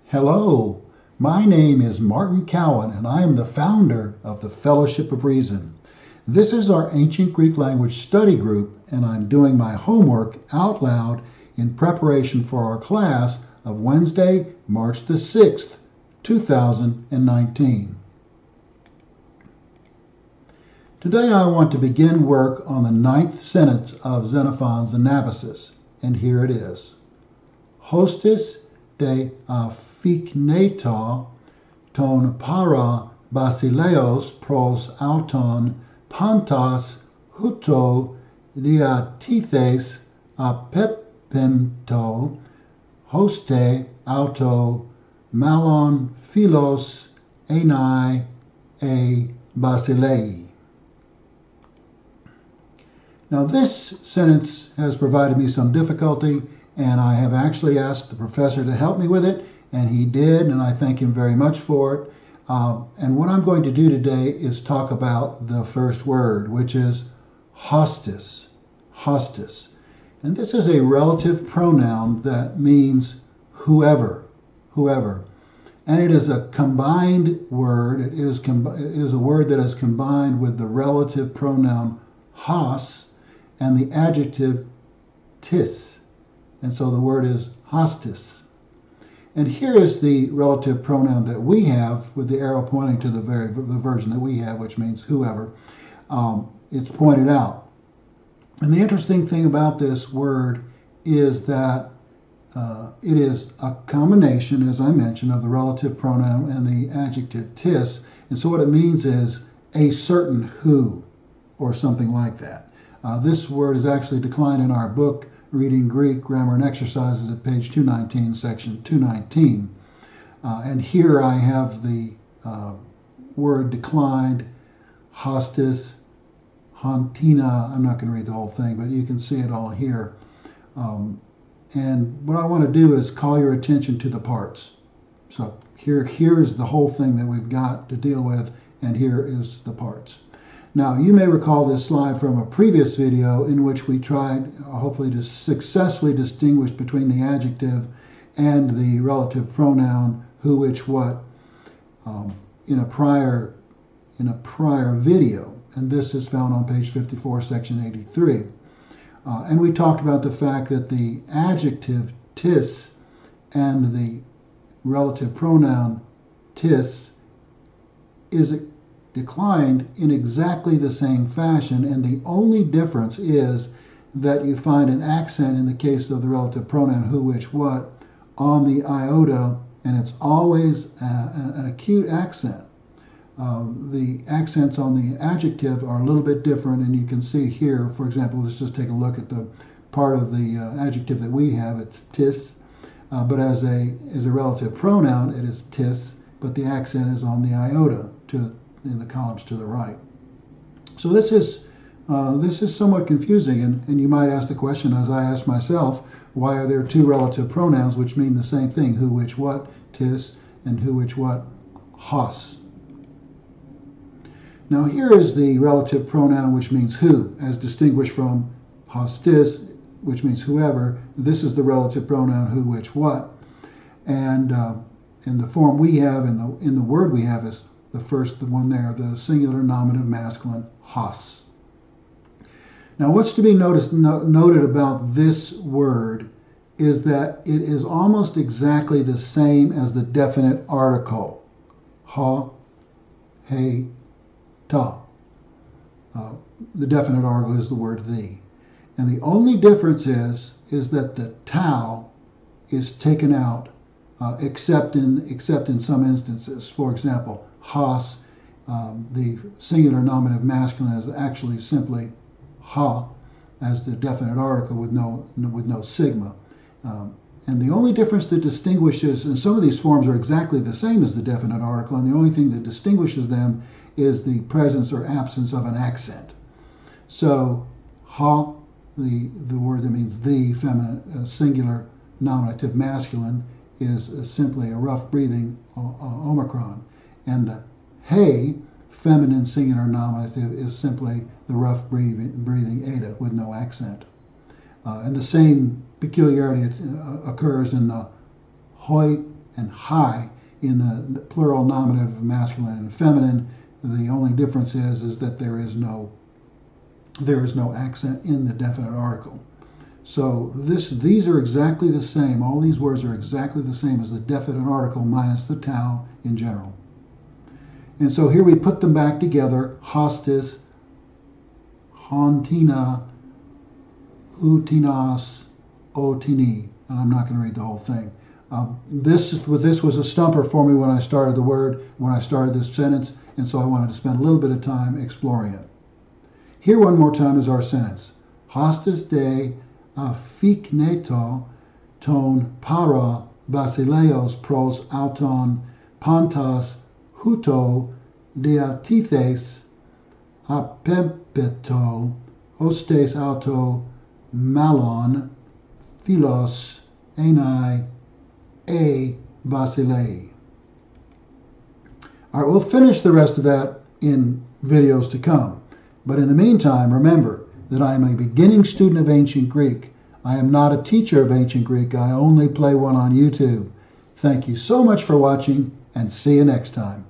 Hello, my name is Martin Cowan, and I am the founder of the Fellowship of Reason. This is our ancient Greek language study group, and I'm doing my homework out loud in preparation for our class of Wednesday, March the 6th, 2019. Today I want to begin work on the ninth sentence of Xenophon's Anabasis, and here it is. Hostis de aphigneta ton para basileos pros auton pantas huto diatithes apepimto hoste auto malon philos enai e basilei. Now this sentence has provided me some difficulty, and I have actually asked the professor to help me with it, and he did, and I thank him very much for it. And what I'm going to do today is talk about the first word, which is hostis. Hostis. And this is a relative pronoun that means whoever. Whoever. And it is a combined word. It is a word that is combined with the relative pronoun hos and the adjective tis. And so the word is hostis. And here is the relative pronoun that we have, with the arrow pointing to the version that we have, which means whoever. It's pointed out. And the interesting thing about this word is that it is a combination, as I mentioned, of the relative pronoun and the adjective tis. And so what it means is a certain who, or something like that. This word is actually declined in our book, Reading Greek, Grammar and Exercises, at page 219, section 219. And here I have the word declined, hostis, hontina. I'm not going to read the whole thing, but you can see it all here. And what I want to do is call your attention to the parts. So here's the whole thing that we've got to deal with, and here is the parts. Now, you may recall this slide from a previous video in which we tried, hopefully, to successfully distinguish between the adjective and the relative pronoun who, which, what in a prior video. And this is found on page 54, section 83. And we talked about the fact that the adjective tis and the relative pronoun tis is declined in exactly the same fashion, and the only difference is that you find an accent in the case of the relative pronoun who, which, what on the iota, and it's always an acute accent. The accents on the adjective are a little bit different, and you can see here, for example, let's just take a look at the part of the adjective that we have. It's tis, but as a relative pronoun, it is tis, but the accent is on the iota in the columns to the right. So this is somewhat confusing, and you might ask the question, as I asked myself, why are there two relative pronouns which mean the same thing, who, which, what, tis, and who, which, what, hos? Now here is the relative pronoun which means who, as distinguished from hostis, which means whoever. This is the relative pronoun who, which, what, and in the form we have, in the word we have, is the first one there, the singular nominative masculine hos. Now what's to be noted about this word is that it is almost exactly the same as the definite article, ha, he, ta. The definite article is the word the. And the only difference is that the tau is taken out, except in some instances. For example, hos, the singular nominative masculine, is actually simply ha as the definite article with no sigma. And the only difference that distinguishes, and some of these forms are exactly the same as the definite article, and the only thing that distinguishes them is the presence or absence of an accent. So ha, the word that means the, feminine, singular nominative masculine, is simply a rough breathing omicron. And the he, feminine singular nominative, is simply the rough breathing eta with no accent. And the same peculiarity occurs in the hoi and high in the plural nominative of masculine and feminine. The only difference is that there is no accent in the definite article. So these are exactly the same. All these words are exactly the same as the definite article minus the tau in general. And so here we put them back together: hostis, hontina, utinas, otini. And I'm not going to read the whole thing. This was a stumper for me when I started this sentence, and so I wanted to spend a little bit of time exploring it. Here one more time is our sentence. Hostis de aphikneto ton para basileos pros auton pantas huto diatithes apempeto hostes auto malon philos enai a basilei. All right, we'll finish the rest of that in videos to come. But in the meantime, remember that I am a beginning student of ancient Greek. I am not a teacher of ancient Greek. I only play one on YouTube. Thank you so much for watching, and see you next time.